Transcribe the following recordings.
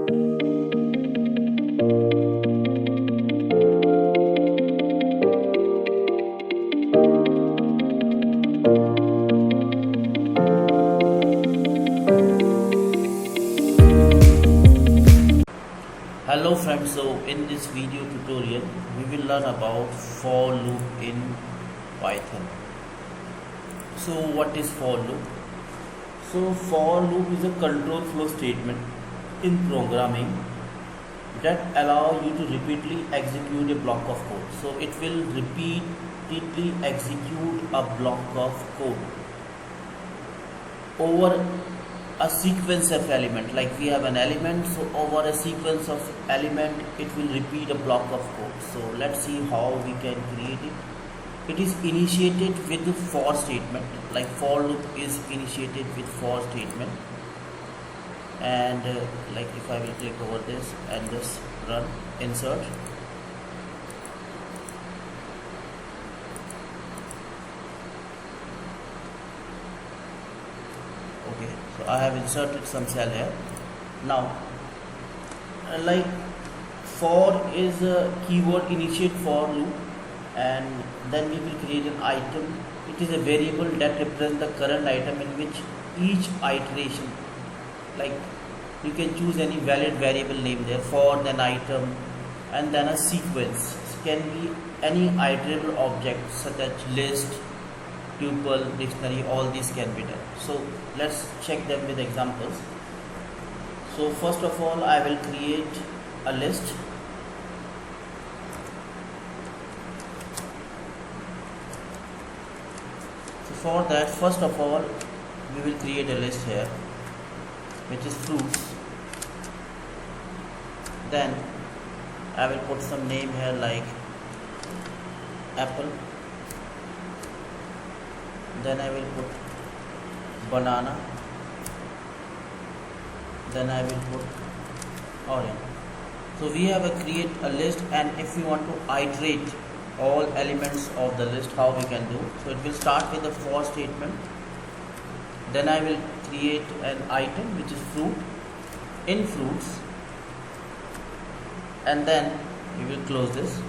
Hello friends, so in this video tutorial we will learn about for loop in Python. So what is for loop? So for loop is a control flow statement in programming that allow you to repeatedly execute a block of code. So it will repeatedly execute a block of code over a sequence of element. Like we have an element, so over a sequence of element it will repeat a block of code. So let's see how we can create it. It is initiated with the for statement, like for loop is initiated with for statement. And like if I will click over this and just run insert, okay, so I have inserted some cell here. Now like for is a keyword initiate for loop, and then we will create an item. It is a variable that represents the current item in which each iteration, like you can choose any valid variable name there, for then item, and then a sequence. It can be any iterable object such as list, tuple, dictionary, all these can be done. So let's check them with examples. So first of all I will create a list. So for that, first of all we will create a list here which is fruits. Then I will put some name here like apple. Then I will put banana. Then I will put orange. So we have create a list, and if we want to iterate all elements of the list, how we can do? So it will start with the for statement. Then I will create an item which is fruit in fruits, and then we will close this.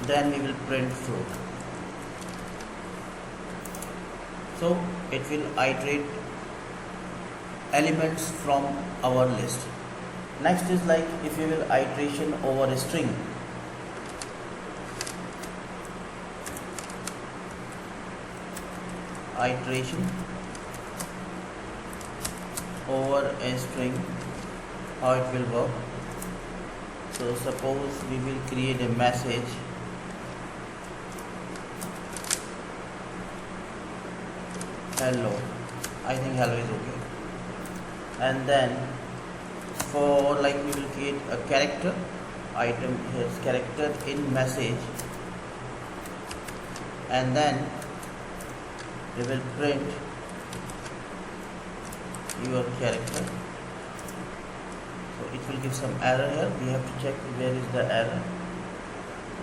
Then we will print fruit. So it will iterate elements from our list. Next is like if you will iteration over a string. Iteration over a string, how it will work. So suppose we will create a message. Hello. I think hello is okay. And then for like we will create a character item, here's character in message, and then we will print your character. So it will give some error here. We have to check where is the error.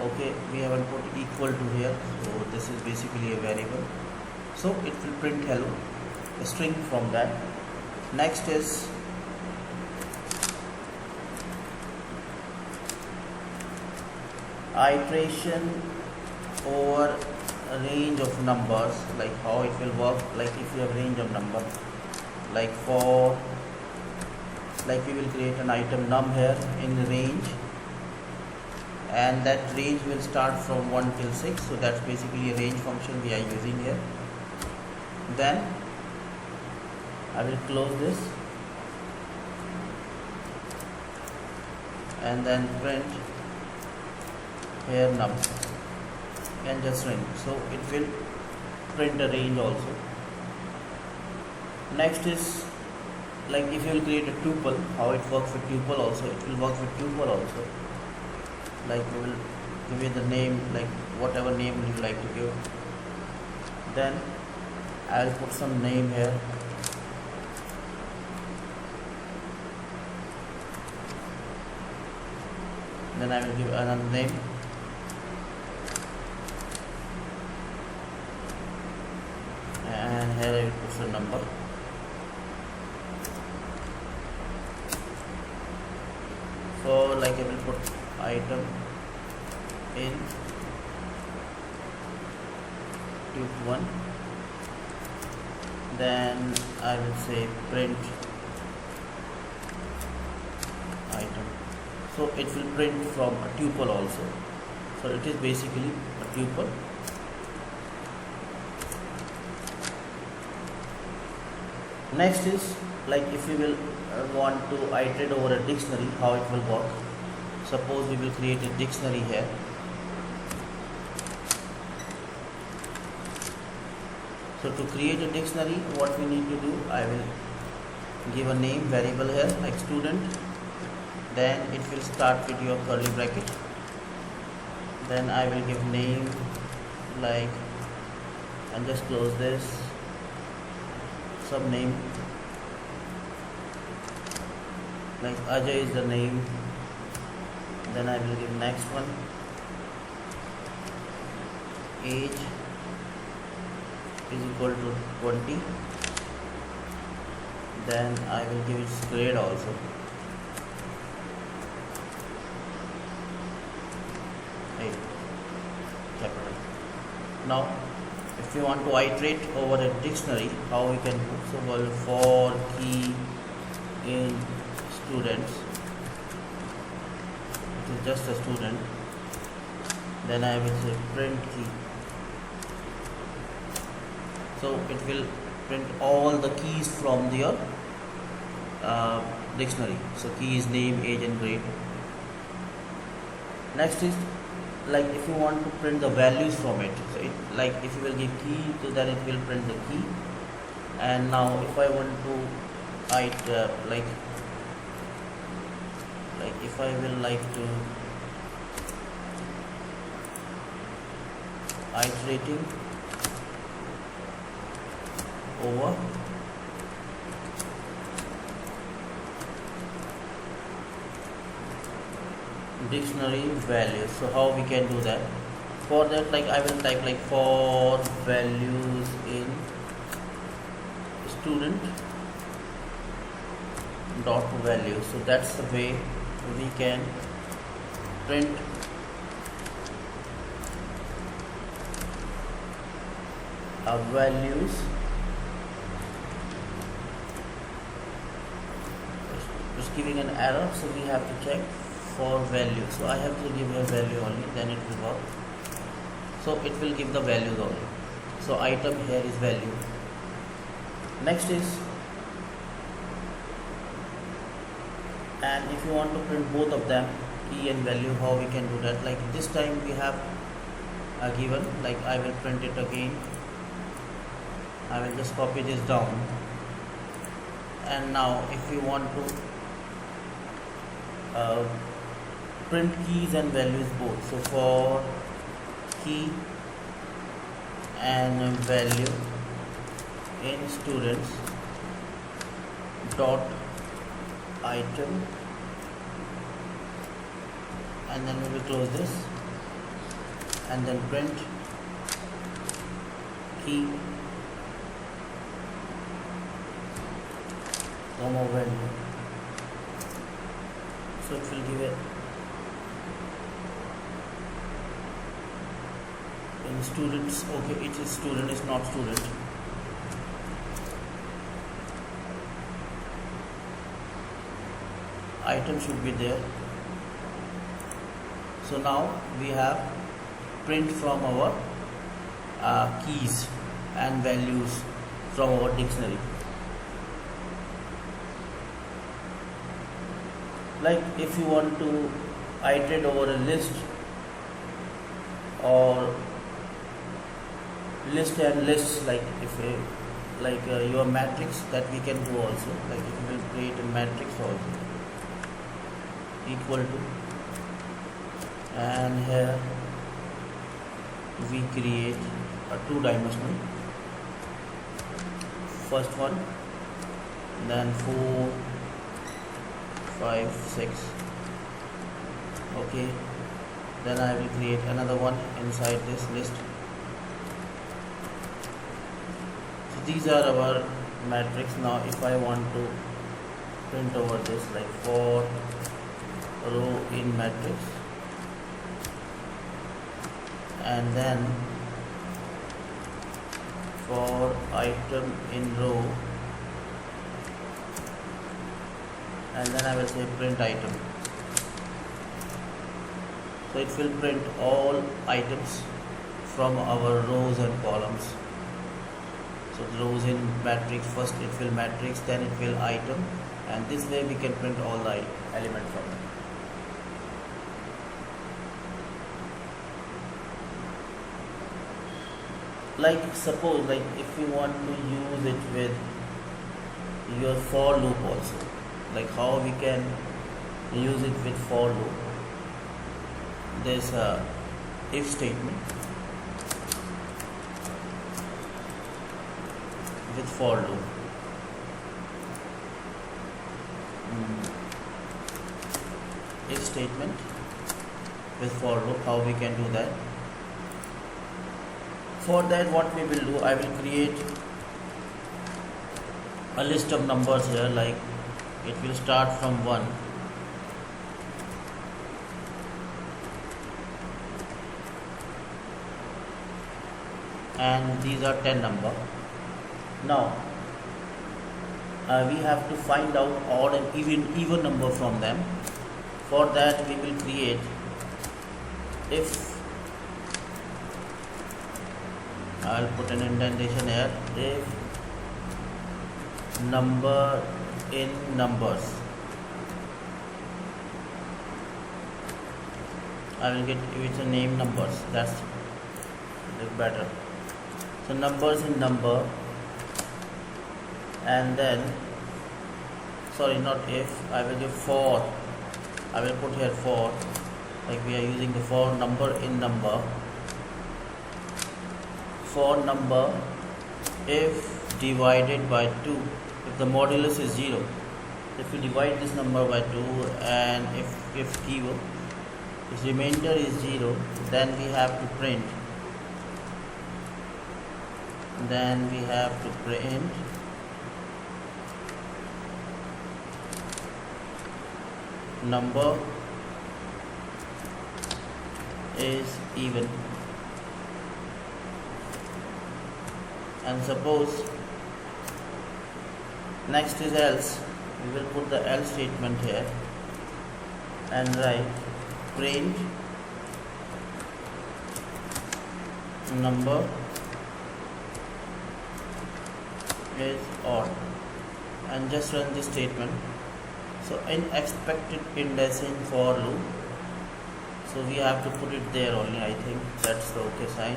Okay, we haven't put equal to here, so this is basically a variable. So it will print hello, a string from that. Next is iteration over a range of numbers, like how it will work. Like if you have range of number, like for like we will create an item num here in the range, and that range will start from 1 till 6. So that's basically a range function we are using here. Then I will close this and then print here num and just string. So it will print the range also. Next is like if you will create a tuple, how it works with tuple also. It will work with tuple also. Like we will give it the name, like whatever name you like to give. Then I will put some name here. Then I will give another name. And here I will put a number. for like I will put item in tube 1, then I will say print item, so it will print from a tuple also, so it is basically a tuple. Next is like if we will want to iterate over a dictionary, how it will work. Suppose we will create a dictionary here. So to create a dictionary, what we need to do, I will give a name variable here like student, then it will start with your curly bracket, then I will give name like, and just close this, sub name like Ajay is the name, then I will give next one, age is equal to 20, then I will give its grade also, capital. Now if you want to iterate over a dictionary, how we can do, so well, for key in students, it is just a student, then I will say print key, so it will print all the keys from your dictionary. So key is name, age and grade. Next is like if you want to print the values from it, so it, like if you will give key, so then it will print the key. And now if I want to like if I will like to iterating over dictionary values, so how we can do that? For that, like I will type like for values in student dot value, so that's the way we can print values. It's giving an error, so we have to check for value, so I have to give a value only, then it will work. So it will give the values only, so item here is value. Next is, and if you want to print both of them, key and value, how we can do that? Like this time we have a given, like I will print it again, I will just copy this down, and now if you want to print keys and values both, so for key and value in students dot item, and then we will close this, and then print key comma value, so it will give it in students. Okay, it is student, is not student. Item should be there. So now we have print from our keys and values from our dictionary. Like if you want to iterate over a list or list and lists, like if your matrix, that we can do also. Like if you will create a matrix also, equal to, and here we create a two-dimensional, first one, then 4 5 6, okay, then I will create another one inside this list. So these are our matrix. Now if I want to print over this, like for row in matrix, and then for item in row, and then I will say print item. So it will print all items from our rows and columns. So the rows in matrix, first it will matrix, then it will item, and this way we can print all the element from it. Like suppose, like if you want to use it with your for loop also, like how we can use it with for loop. There's a if statement with for loop. If statement with for loop, how we can do that? For that, what we will do, I will create a list of numbers here, like it will start from 1 and these are 10 number. Now we have to find out odd and even number from them. For that we will create if, I'll put an indentation here, if number in numbers, I will get if it's a name numbers, that's better. So numbers in number, and then sorry, not if, I will give for, I will put here for, like we are using the for number in number. For number if divided by 2, if the modulus is 0, if you divide this number by 2, and if keyword, if remainder is 0, then we have to print, number is even. And suppose next is else, we will put the else statement here and write print number is odd, and just run this statement. So in expected indexing for loop, so we have to put it there only, I think that's the okay sign.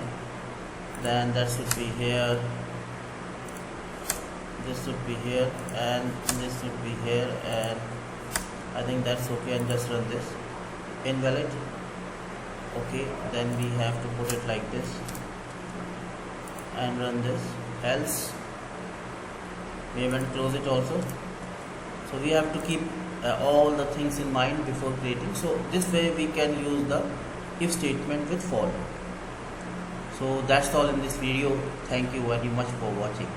Then that should be here, this should be here, and this should be here, and I think that's okay, and just run this. Invalid, okay, then we have to put it like this and run this. Else, we haven't close it also. So we have to keep all the things in mind before creating. So this way we can use the if statement with for. So that's all in this video. Thank you very much for watching.